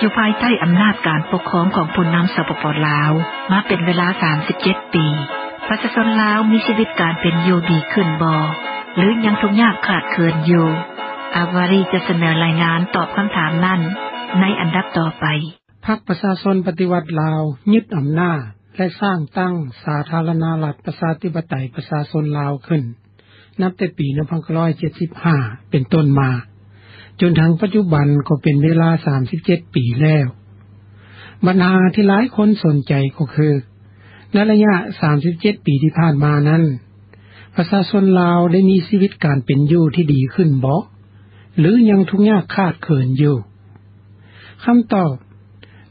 อยู่ภายใต้อำนาจการปกครองของผู้นำสปป.ลาวมาเป็นเวลา37ปีประชาชนลาวมีชีวิตการเป็นอยู่ดีขึ้นบ่หรือยังทุกข์ยากขาดเคินอยู่อาวารีจะเสนอรายงานตอบคำถามนั้นในอันดับต่อไปพรรคประชาชนปฏิวัติลาวยึดอำนาจและสร้างตั้งสาธารณรัฐประชาธิปไตยประชาชนลาวขึ้นนับแต่ปี1975เป็นต้นมาจนถึงปัจจุบันก็เป็นเวลา37ปีแล้วปัญหาที่หลายคนสนใจก็คือในระยะ37ปีที่ผ่านมานั้นประชาชนลาวได้มีชีวิตการเป็นอยู่ที่ดีขึ้นบ่หรือยังทุกข์ยากขาดเขินอยู่คำตอบ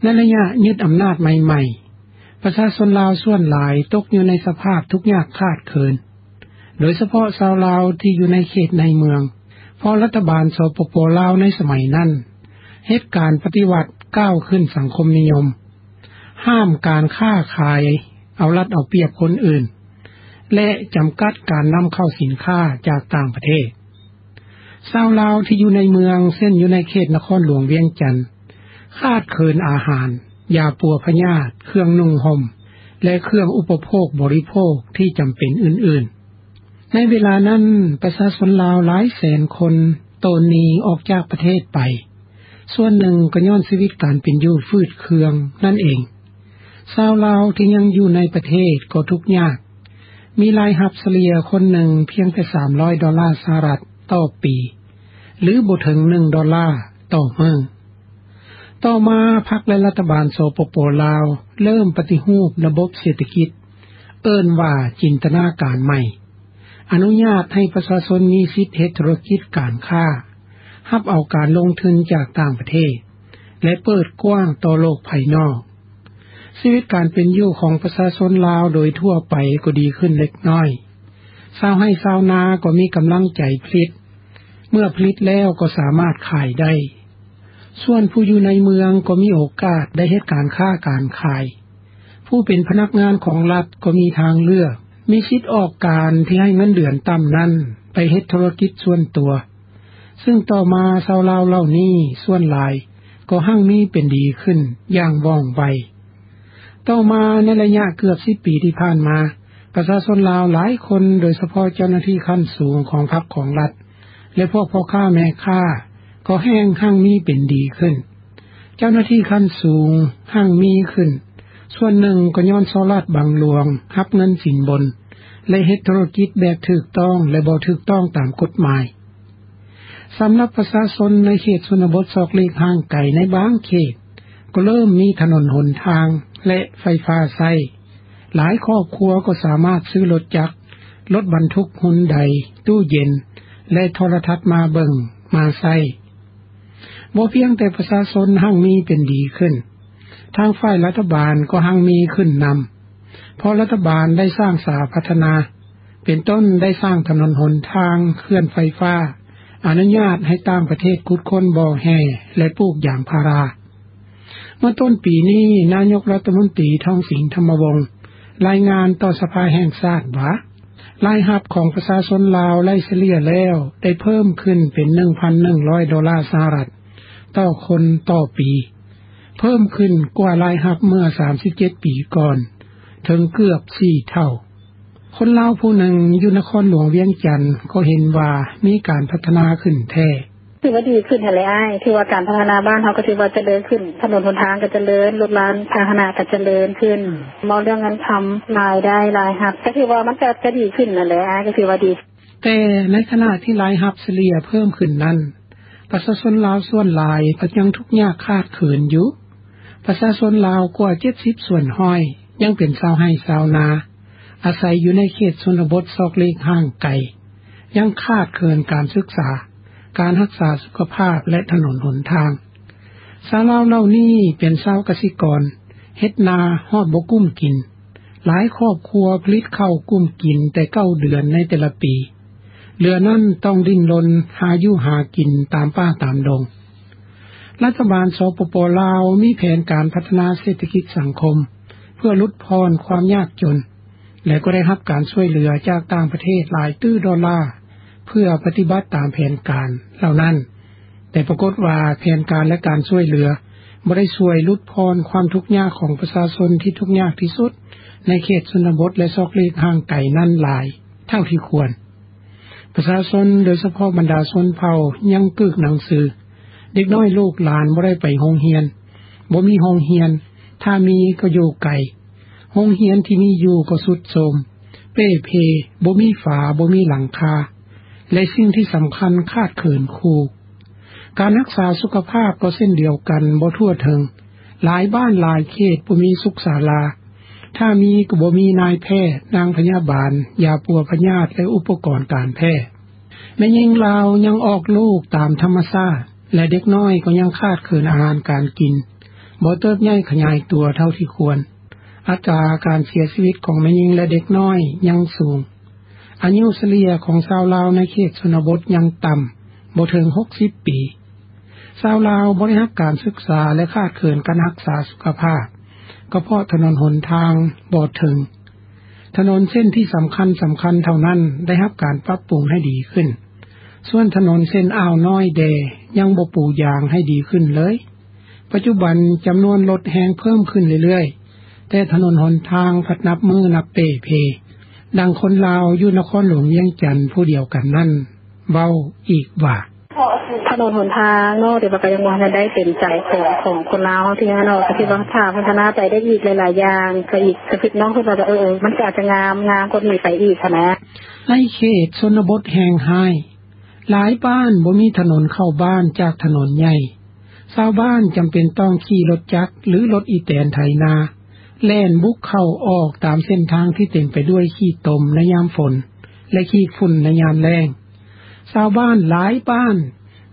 ในระยะยึดอำนาจใหม่ๆประชาชนลาวส่วนหลายตกอยู่ในสภาพทุกข์ยากขาดเขินโดยเฉพาะชาวลาวที่อยู่ในเขตในเมืองเพราะรัฐบาลสปป.ลาวในสมัยนั้นเหตุการณ์ปฏิวัติก้าวขึ้นสังคมนิยมห้ามการค้าขายเอารัดเอาเปรียบคนอื่นและจำกัดการนำเข้าสินค้าจากต่างประเทศชาวลาวที่อยู่ในเมืองเช่นอยู่ในเขตนครหลวงเวียงจันทน์ขาดเคินอาหารยาปัวพยาธิเครื่องนุ่งห่มและเครื่องอุปโภคบริโภคที่จำเป็นอื่นๆในเวลานั้นประชาชนลาวหลายแสนคนโตหนีออกจากประเทศไปส่วนหนึ่งก็ย้อนชีวิตการเป็นอยู่ฟืดเคืองนั่นเองชาวลาวที่ยังอยู่ในประเทศก็ทุกข์ยากมีรายรับเฉลี่ยคนหนึ่งเพียงแต่$300สหรัฐต่อปีหรือบ่ถึง$1ต่อมื้อต่อมาพรรคและรัฐบาลสปป.ลาวเริ่มปฏิรูประบบเศรษฐกิจเอิ้นว่าจินตนาการใหม่อนุญาตให้ประชาชนมีสิทธิเฮ็ดธุรกิจการค้ารับเอาการลงทุนจากต่างประเทศและเปิดกว้างต่อโลกภายนอกชีวิตการเป็นอยู่ของประชาชนลาวโดยทั่วไปก็ดีขึ้นเล็กน้อยชาวไร่ชาวนาก็มีกำลังใจผลิตเมื่อผลิตแล้วก็สามารถขายได้ส่วนผู้อยู่ในเมืองก็มีโอกาสได้เฮ็ดการค้าการขายผู้เป็นพนักงานของรัฐก็มีทางเลือกมีสิทธิ์ออกการที่ให้เงินเดือนต่ำนั้นไปเฮ็ดธุรกิจส่วนตัวซึ่งต่อมาชาวลาวเหล่านี้ส่วนหลายก็หั่งมีเป็นดีขึ้นอย่างว่องไวต่อมาในระยะเกือบ10ปีที่ผ่านมาประชาชนลาวหลายคนโดยเฉพาะเจ้าหน้าที่ขั้นสูงของพรรคของรัฐและพวกพ่อค้าแม่ค้าก็หั่งมีเป็นดีขึ้นเจ้าหน้าที่ขั้นสูงหั่งมีขึ้นส่วนหนึ่งก็ย้อนชาวรัฐบางหลวงรับเงินสินบนและเฮ็ดธุรกิจแบบถูกต้องและบ่ถูกต้องตามกฎหมายสำหรับประชาชนในเขตชนบทซอกเล็กห่างไกลในบางเขตก็เริ่มมีถนนหนทางและไฟฟ้าใช้หลายครอบครัวก็สามารถซื้อรถจักรรถบรรทุกฮุนไดตู้เย็นและโทรทัศน์มาเบิ่งมาใช้บ่เพียงแต่ประชาชนหั่งมีเป็นดีขึ้นทางฝ่ายรัฐบาลก็หั่งมีขึ้นนำเพราะรัฐบาลได้สร้างสาพัฒนาเป็นต้นได้สร้างถนนหนทางเคลื่อนไฟฟ้าอนุญาตให้ต่างประเทศขุดค้นบ่อแห่และปลูกยางพาราเมื่อต้นปีนี้นายกรัฐมนตรีทองสิงห์ธรรมวงศ์รายงานต่อสภาแห่งชาติว่ารายรับของประชาชนลาวไล่เฉลี่ยแล้วได้เพิ่มขึ้นเป็น$1,100สหรัฐต่อคนต่อปีเพิ่มขึ้นกว่ารายรับเมื่อ37ปีก่อนถึงเกือบ4เท่าคนลาวผู้หนึ่งอยู่นครหลวงเวียงจันทน์ก็เห็นว่ามีการพัฒนาขึ้นแท้ถือว่าดีขึ้นแท้เลยอ้ายถือว่าการพัฒนาบ้านเฮาก็ถือว่าเจริญขึ้นถนนหนทางก็เจริญรถรางพาหนะก็เจริญขึ้นมองเรื่องเงินทำรายได้รายรับก็ถือว่ามันก็ดีขึ้นนั่นแหละอ้ายก็ถือว่าดีแต่ในขณะที่รายรับเฉลี่ยเพิ่มขึ้นนั้นประชาชนลาวส่วนหลายก็ยังทุกข์ยากขาดเขินอยู่ประชาชนลาวกว่า70ส่วนห้อยยังเป็นชาวไร่ชาวนาอาศัยอยู่ในเขตชนบทซอกเล็กห่างไกลยังขาดเขินการศึกษาการรักษาสุขภาพและถนนหนทางชาวลาวเหล่านี้เป็นชาวเกษตรกรเฮ็ดนาฮอดบ่กุ้มกินหลายครอบครัวผลิตข้าวกุ้มกินแต่9เดือนในแต่ละปีเหลือนั้นต้องดิ้นรนหาอยู่หากินตามป่าตามดงรัฐบาลสปป.ลาวมีแผนการพัฒนาเศรษฐกิจสังคมเพื่อลดพรความยากจนและก็ได้รับการช่วยเหลือจากต่างประเทศหลายตื้อดอลลาร์เพื่อปฏิบัติตามแผนการเหล่านั้นแต่ปรากฏว่าแผนการและการช่วยเหลือ บ่ได้ช่วยลดพรความทุกข์ยากของประชาชนที่ทุกข์ยากที่สุดในเขตชนบทและซอกเล็กห่างไกลนั้นหลายเท่าที่ควรประชาชนโดยเฉพาะบรรดาชนเผ่ายังกึกหนังสือเด็กน้อยลูกหลานบ่ได้ไปโรงเรียนบ่มีโรงเรียนถ้ามีก็อยู่ไกลโรงเรียนที่มีอยู่ก็ทรุดโทรมเป้เพบ่มีฝาบ่มีหลังคาและสิ่งที่สำคัญขาดเขินครูการรักษาสุขภาพก็เช่นเดียวกันบ่ทั่วถึงหลายบ้านหลายเขตบ่มีสุขศาลาถ้ามีก็บ่มีนายแพทย์นางพยาบาลยาปัวพยาธิและอุปกรณ์การแพทย์แม่หญิงลาวยังออกลูกตามธรรมชาติและเด็กน้อยก็ยังขาดเขินอาหารการกินบ่เติบใหญ่ขยายตัวเท่าที่ควรอัตราการเสียชีวิตของแม่หญิงและเด็กน้อยยังสูงอายุเฉลี่ยของชาวลาวในเขตชนบทยังต่ำบ่ถึง60ปีชาวลาวบ่ได้รับการศึกษาและขาดเขินการรักษาสุขภาพก็เพราะถนนหนทางบ่ถึงถนนเส้นที่สำคัญเท่านั้นได้รับการปรับปรุงให้ดีขึ้นส่วนถนนเส้นอ่าวน้อยแดยังบ่ปูยางให้ดีขึ้นเลยปัจจุบันจำนวนรถแฮงเพิ่มขึ้นเรื่อยๆแต่ถนนหนทางพัดนับมือนับเป้เพดังคนลาวอยู่นครหลวงเวียงจันทน์ผู้เดียวกันนั่นเว้าอีกว่าถนนหนทางเนาะที่ว่าก็ยังบ่ได้เต็มใจของคนลาวที่เนาะที่ว่าถ้าพัฒนาไปได้อีกหลายๆอย่างก็อีกก็คิดน้องคือว่ามันอาจจะงามกว่านี้ไปอีกนะในเขตชนบทแห่งหายหลายบ้านบ่มีถนนเข้าบ้านจากถนนใหญ่ชาวบ้านจำเป็นต้องขี่รถจักรหรือรถอีแตนไถนาแล่นบุกเข้าออกตามเส้นทางที่เต็มไปด้วยขี้ตมในยามฝนและขี้ฝุ่นในยามแล้งชาวบ้านหลายบ้าน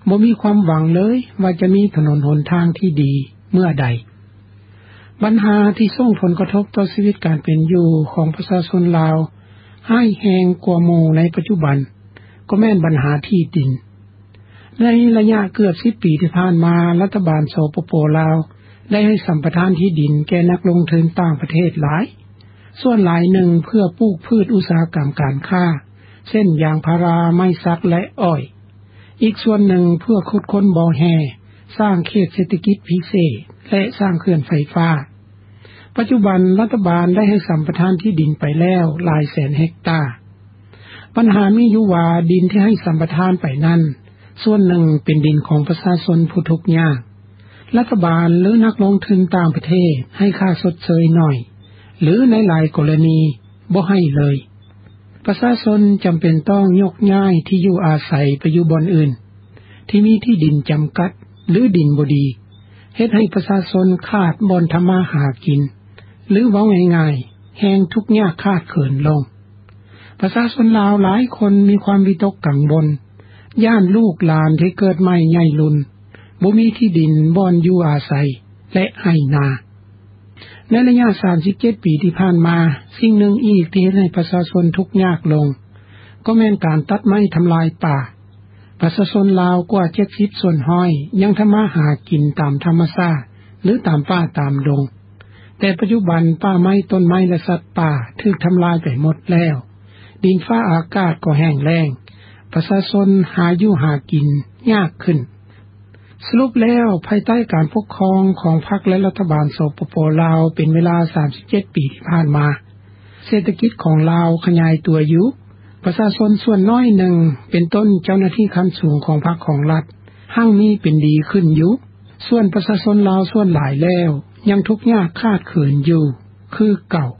บ่มีความหวังเลยว่าจะมีถนนหนทางที่ดีเมื่อใดปัญหาที่ส่งผลกระทบต่อชีวิตการเป็นอยู่ของประชาชนลาวให้แฮงกว่าหมู่ในปัจจุบันก็แม่นปัญหาที่ดินในระยะเกือบ10ปีที่ผ่านมารัฐบาลสปป.ลาวได้ให้สัมปทานที่ดินแก่นักลงทุนต่างประเทศหลายส่วนหลายหนึ่งเพื่อปลูกพืชอุตสาหกรรมการค้าเช่นยางพาราไม้สักและอ้อยอีกส่วนหนึ่งเพื่อขุดค้นบ่อแห่สร้างเขตเศรษฐกิจพิเศษและสร้างเขื่อนไฟฟ้าปัจจุบันรัฐบาลได้ให้สัมปทานที่ดินไปแล้วหลายแสนเฮกตาร์ปัญหามีอยู่ว่าดินที่ให้สัมปทานไปนั้นส่วนหนึ่งเป็นดินของประชาชนผู้ทุกข์ยากรัฐบาลหรือนักลงทุนต่างประเทศให้ค่าชดเชยหน่อยหรือในหลายกรณีบ่ให้เลยประชาชนจำเป็นต้องยกย้ายที่อยู่อาศัยไปอยู่บ่อนอื่นที่มีที่ดินจำกัดหรือดินบ่ดีเฮ็ดให้ประชาชนขาดบ่อนทำมาหากินหรือเว้าง่ายๆแฮงทุกข์ยากขาดเขินลงประชาชนลาวหลายคนมีความวิตกกังวลย่านลูกหลานที่เกิดใหม่ใหญ่รุ่นบ่มีที่ดินบ่อนอยู่อาศัยและให้นาในระยะ37ปีที่ผ่านมาสิ่งหนึ่งอีกที่ให้ประชาชนทุกข์ยากลงก็แม่นการตัดไม้ทำลายป่าประชาชนลาวกว่า70ส่วนห้อยยังทำมาหากินตามธรรมชาติหรือตามป่าตามดงแต่ปัจจุบันป่าไม้ต้นไม้และสัตว์ป่าถูกทำลายไปหมดแล้วดินฟ้าอากาศก็แห้งแล้งประชาชนหาอยู่หากินยากขึ้นสรุปแล้วภายใต้การปกครองของพรรคและรัฐบาลสปป.ลาวเป็นเวลา37ปีที่ผ่านมาเศรษฐกิจของลาวขยายตัวอยู่ประชาชนส่วนน้อยหนึ่งเป็นต้นเจ้าหน้าที่ขั้นสูงของพรรคของรัฐหั่งมีเป็นดีขึ้นอยู่ส่วนประชาชนลาวส่วนหลายแล้วยังทุกข์ยากขาดเขินอยู่คือเก่า